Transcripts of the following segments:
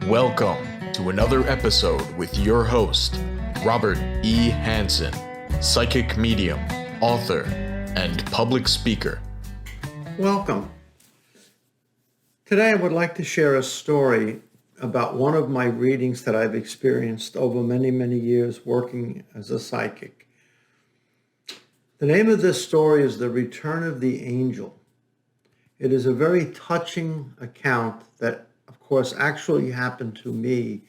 Welcome to another episode with your host, Robert E. Hansen, psychic medium, author, and public speaker. Welcome. Today I would like to share a story about one of my readings that I've experienced over many, many years working as a psychic. The name of this story is The Return of the Angel. It is a very touching account that, of course, actually happened to me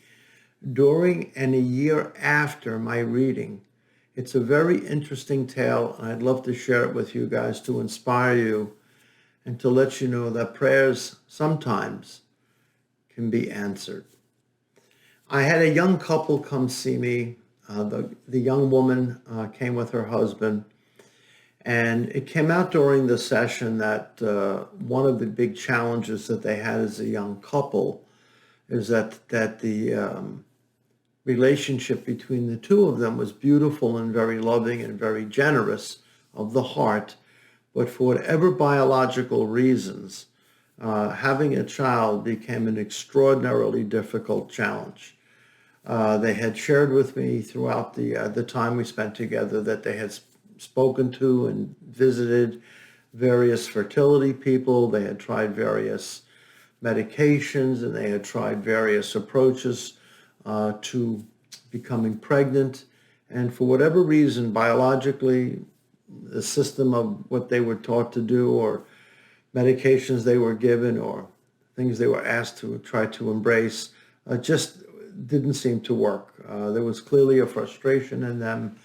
during and a year after my reading. It's a very interesting tale, and I'd love to share it with you guys to inspire you and to let you know that prayers sometimes can be answered. I had a young couple come see me. The young woman came with her husband. And it came out during the session that one of the big challenges that they had as a young couple is that the relationship between the two of them was beautiful and very loving and very generous of the heart. But for whatever biological reasons, having a child became an extraordinarily difficult challenge. They had shared with me throughout the time we spent together that they had spoken to and visited various fertility people. They had tried various medications and they had tried various approaches to becoming pregnant. And for whatever reason, biologically, the system of what they were taught to do or medications they were given or things they were asked to try to embrace just didn't seem to work. There was clearly a frustration in them,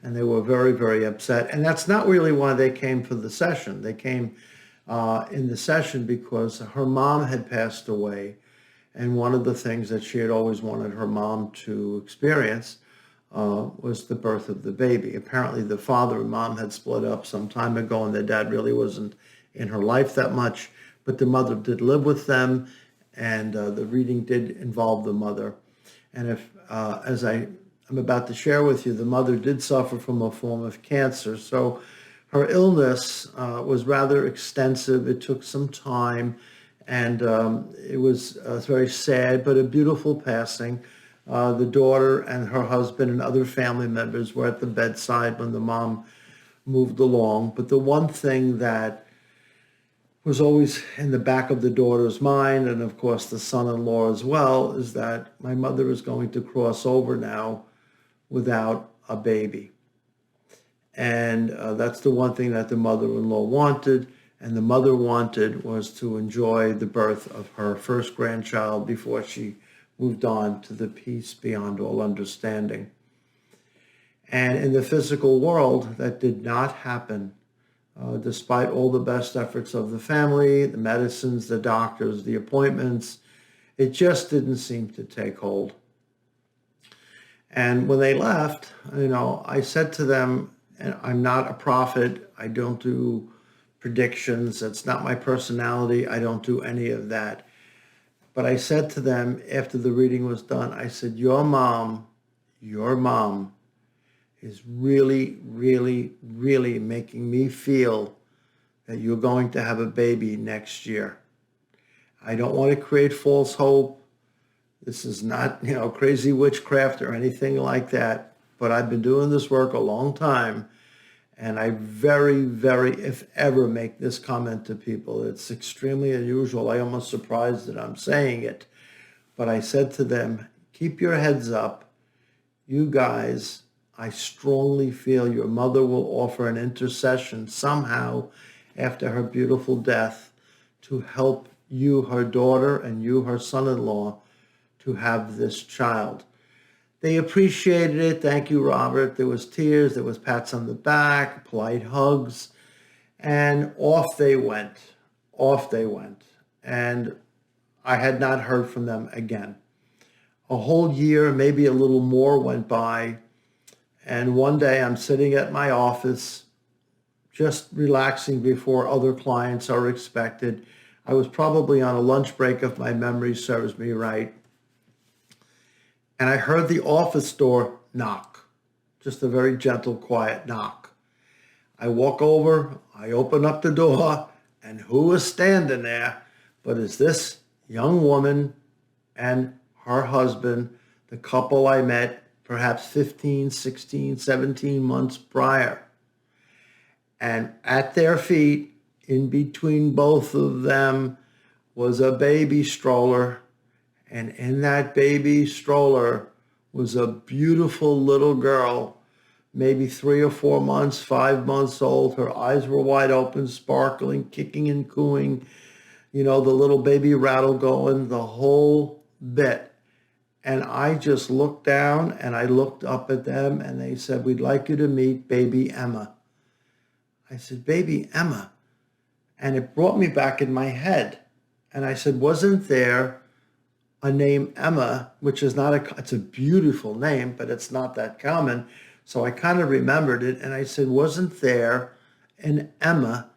and they were very, very upset. And that's not really why they came for the session. They came in the session because her mom had passed away. And one of the things that she had always wanted her mom to experience was the birth of the baby. Apparently the father and mom had split up some time ago, and their dad really wasn't in her life that much. But the mother did live with them, and the reading did involve the mother. And if, as I'm about to share with you, the mother did suffer from a form of cancer. So her illness was rather extensive. It took some time, and it was very sad, but a beautiful passing. The daughter and her husband and other family members were at the bedside when the mom moved along. But the one thing that was always in the back of the daughter's mind, and of course the son-in-law as well, is that my mother is going to cross over now without a baby. And that's the one thing that the mother-in-law wanted, and the mother wanted was to enjoy the birth of her first grandchild before she moved on to the peace beyond all understanding. And in the physical world, that did not happen, despite all the best efforts of the family, the medicines, the doctors, the appointments. It just didn't seem to take hold. And when they left, I said to them, and I'm not a prophet. I don't do predictions. That's not my personality. I don't do any of that. But I said to them after the reading was done, I said, your mom is really, really, really making me feel that you're going to have a baby next year. I don't want to create false hope. This is not, crazy witchcraft or anything like that, but I've been doing this work a long time, and I very, very, if ever, make this comment to people. It's extremely unusual. I'm almost surprised that I'm saying it, but I said to them, keep your heads up. You guys, I strongly feel your mother will offer an intercession somehow after her beautiful death to help you, her daughter, and you, her son-in-law, to have this child. They appreciated it. Thank you, Robert. There was tears, there was pats on the back, polite hugs, and off they went. And I had not heard from them again. A whole year, maybe a little more, went by. And one day I'm sitting at my office, just relaxing before other clients are expected. I was probably on a lunch break if my memory serves me right. And I heard the office door knock, just a very gentle, quiet knock. I walk over, I open up the door, and who is standing there but is this young woman and her husband, the couple I met perhaps 15, 16, 17 months prior. And at their feet, in between both of them, was a baby stroller. And in that baby stroller was a beautiful little girl, maybe 3 or 4 months, 5 months old. Her eyes were wide open, sparkling, kicking and cooing. The little baby rattle going, the whole bit. And I just looked down and I looked up at them and they said, "We'd like you to meet baby Emma." I said, "Baby Emma?" And it brought me back in my head. And I said, "Wasn't there a name Emma," which is it's a beautiful name, but it's not that common. So I kind of remembered it. And I said, "Wasn't there an Emma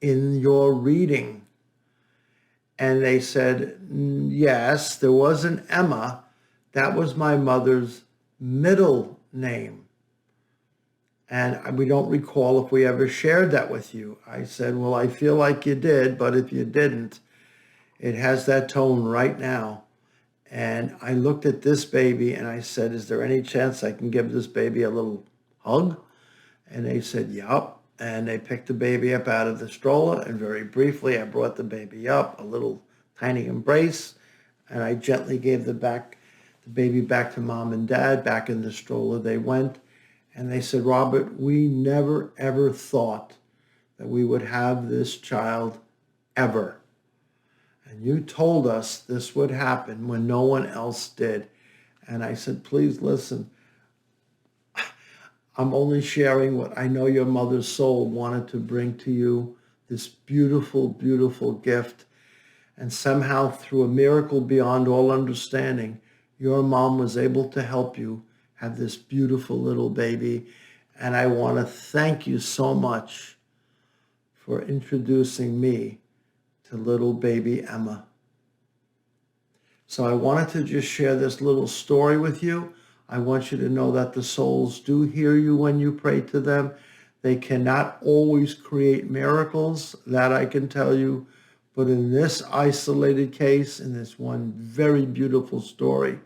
in your reading?" And they said, "Yes, there was an Emma. That was my mother's middle name. And we don't recall if we ever shared that with you." I said, "Well, I feel like you did, but if you didn't, it has that tone right now." And I looked at this baby and I said, "Is there any chance I can give this baby a little hug?" And they said, "Yup." And they picked the baby up out of the stroller. And very briefly, I brought the baby up, a little tiny embrace. And I gently gave the baby back to mom and dad. Back in the stroller they went. And they said, "Robert, we never, ever thought that we would have this child ever. And you told us this would happen when no one else did." And I said, "Please listen. I'm only sharing what I know your mother's soul wanted to bring to you, this beautiful, beautiful gift. And somehow, through a miracle beyond all understanding, your mom was able to help you have this beautiful little baby. And I want to thank you so much for introducing me to little baby Emma." So I wanted to just share this little story with you. I want you to know that the souls do hear you when you pray to them. They cannot always create miracles, that I can tell you. But in this isolated case, in this one very beautiful story,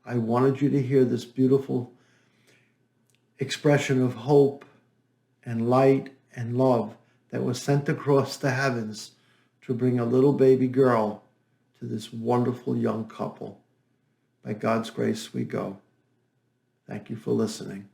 I wanted you to hear this beautiful expression of hope and light and love that was sent across the heavens to bring a little baby girl to this wonderful young couple. By God's grace we go. Thank you for listening.